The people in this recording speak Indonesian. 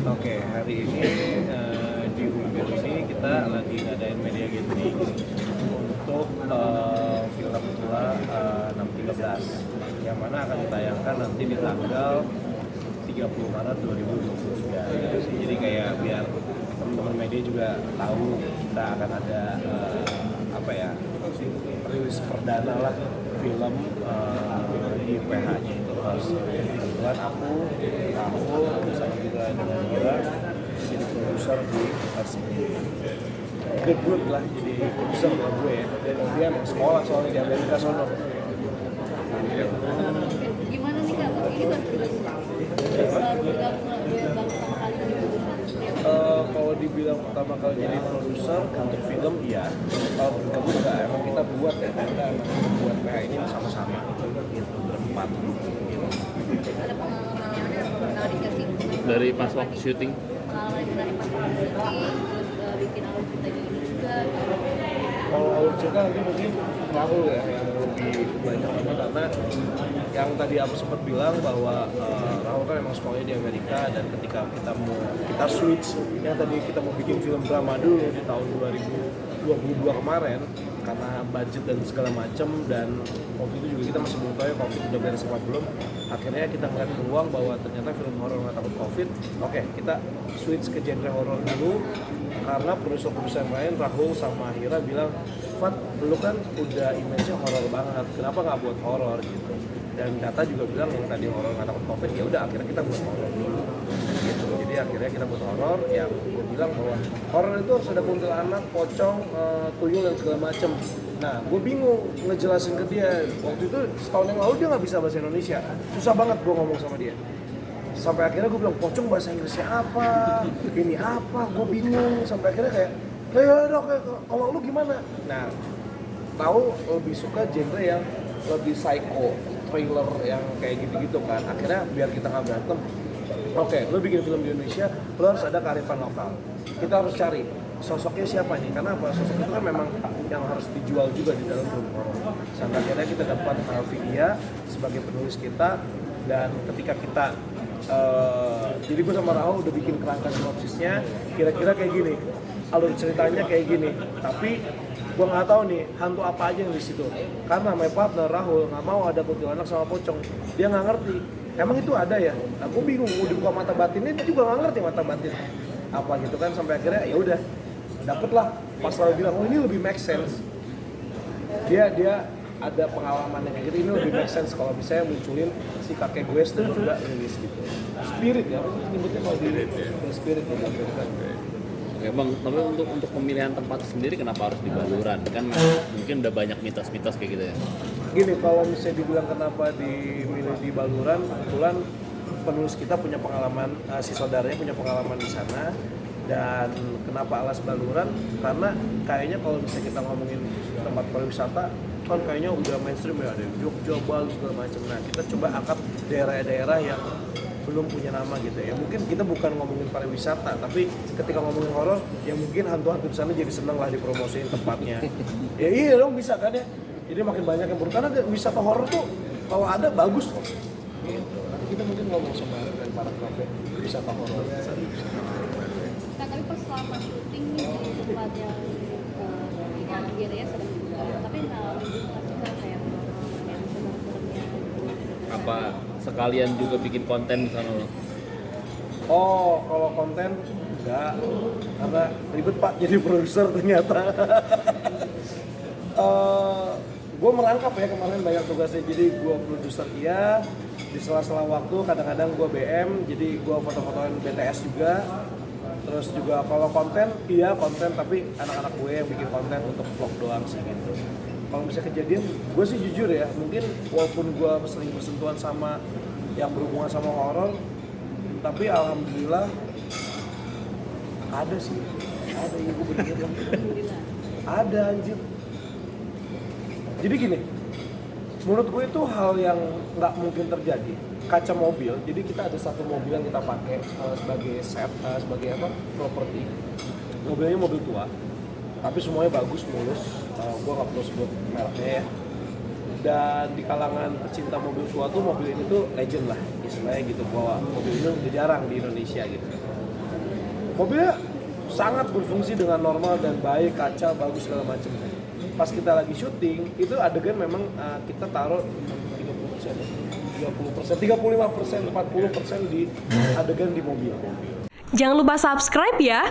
Oke, hari ini di Ubud ini kita lagi ngadain media gathering untuk film Tua 613 yang mana akan ditayangkan nanti di tanggal 30 Maret 2023 gitu sih. Jadi kayak biar teman-teman media juga tahu kita akan ada rilis perdana lah film di PH-nya itu. Terus kebetulan aku bersama juga dengan Gira jadi produser di versi debut lah, jadi produser buat gue ya. Dan dia sekolah soalnya di Amerika sono. Gimana nih Kak? Ini baru bergabung pertama kali di Kalau dibilang pertama kali jadi produser untuk film, iya. Kalau bergabung enggak, emang kita buat ya, kita emang buat PH ini sama-sama gitu, berempat gitu. Ada pengalaman yang menarik nggak sih? Dari pas waktu syuting? Pengalaman yang menarik pas syuting, terus bikin alur ceritanya ini juga. Kalau alur cerita nanti mungkin Rahul ya yang lebih banyak karena yang tadi aku sempat bilang bahwa Rahul kan emang sekolahnya di Amerika, dan ketika kita switch yang tadi kita mau bikin film drama dulu di tahun 2022 kemarin karena budget dan segala macam, dan waktu itu juga kita masih belum tahu ya COVID udah beres apa belum. Akhirnya kita ngeliat peluang bahwa ternyata film horor nggak takut COVID. Oke, kita switch ke genre horor dulu karena produser-produser lain Rahul sama Hira bilang, Fat, lu kan udah image-nya horor banget, kenapa nggak buat horor gitu. Dan data juga bilang yang tadi horor nggak takut COVID, ya udah akhirnya kita buat horor dulu gitu. Jadi akhirnya kita buat horor yang gue bilang bahwa horor itu harus ada kuntilanak, pocong, tuyul dan segala macem. Nah, gue bingung ngejelasin ke dia. Waktu itu setahun yang lalu dia nggak bisa bahasa Indonesia, susah banget gue ngomong sama dia. Sampai akhirnya gue bilang, pocong bahasa Inggrisnya apa, ini apa, gue bingung. Sampai akhirnya kayak, ya dok, kalau lu gimana? Nah, tahu lebih suka genre yang lebih psycho, thriller yang kayak gitu-gitu kan. Akhirnya biar kita nggak berantem, oke, lu bikin film di Indonesia, lu harus ada kearifan lokal. Kita harus cari sosoknya siapa nih, karena apa? Sosok itu kan memang yang harus dijual juga di dalam film horor. Sampai akhirnya kita dapat Vidya sebagai penulis kita, dan ketika kita jadi gue sama Rahul udah bikin kerangka sinopsisnya, kira-kira kayak gini, alur ceritanya kayak gini, tapi gue nggak tahu nih hantu apa aja yang di situ, karena my partner Rahul nggak mau ada kuntilanak sama pocong, dia nggak ngerti emang itu ada ya. Aku bingung mau dibuka mata batinnya, dia juga nggak ngerti mata batin apa gitu kan. Sampai akhirnya ya udah dapet lah, pas Rahul bilang, oh ini lebih make sense, dia ada pengalaman yang kayak gitu, ini lebih make sense kalau misalnya munculin si kakek gue dan juga rilis gitu. Spirit ya, nyebutnya kalau di spirit gitu. Oke bang, tapi untuk pemilihan tempat sendiri kenapa harus di Baluran? Kan mungkin udah banyak mitos-mitos kayak gitu ya. Gini, kalau misalnya dibilang kenapa dimilih di Baluran, kebetulan penulis kita punya pengalaman, si saudaranya punya pengalaman di sana. Dan kenapa alas Baluran? Karena kayaknya kalau misalnya kita ngomongin tempat pariwisata, kan kayaknya udah mainstream ya, ada Jogja, Bali segala macam. Nah, kita coba angkat daerah-daerah yang belum punya nama gitu ya. Mungkin kita bukan ngomongin pariwisata, tapi ketika ngomongin horor, ya mungkin hantu-hantu di sana jadi seneng lah dipromosiin tempatnya. Ya iya dong, bisa kan ya. Jadi makin banyak yang karena wisata horor tuh kalau ada bagus kok. Gitu. Nanti kita mungkin ngomong sama para kafe wisata horor. Nah, tapi pas selama syuting nih di tempat yang ya sedang tapi ngalamin juga sih kayak yang serem-seremnya. Apa sekalian juga bikin konten di sana lo? Oh, kalau konten enggak, karena ribet Pak jadi produser ternyata. Gue merangkap ya kemarin banyak tugasnya, jadi gue produser iya, di sela-sela waktu kadang-kadang gue BM, jadi gue foto-fotoin BTS juga. Terus juga kalau konten, iya konten, tapi anak-anak gue yang bikin konten untuk vlog doang sih gitu. Kalau misalnya kejadian, gue sih jujur ya, mungkin walaupun gue sering bersentuhan sama yang berhubungan sama horor, tapi alhamdulillah ada sih, ada yang gue bener-bener ada anjir. Jadi gini, menurut gue itu hal yang nggak mungkin terjadi. Kaca mobil, jadi kita ada satu mobil yang kita pakai sebagai set, sebagai apa, properti. Mobilnya mobil tua, tapi semuanya bagus, mulus. Gue nggak perlu sebut mereknya ya. Dan di kalangan pecinta mobil tua tuh mobil ini tuh legend lah, istilahnya gitu, bahwa mobil ini udah jarang di Indonesia gitu. Mobilnya sangat berfungsi dengan normal dan baik, kaca bagus segala macam. Pas kita lagi syuting, itu adegan memang kita taruh 30%, 35%, 40% di adegan di mobil. Jangan lupa subscribe ya.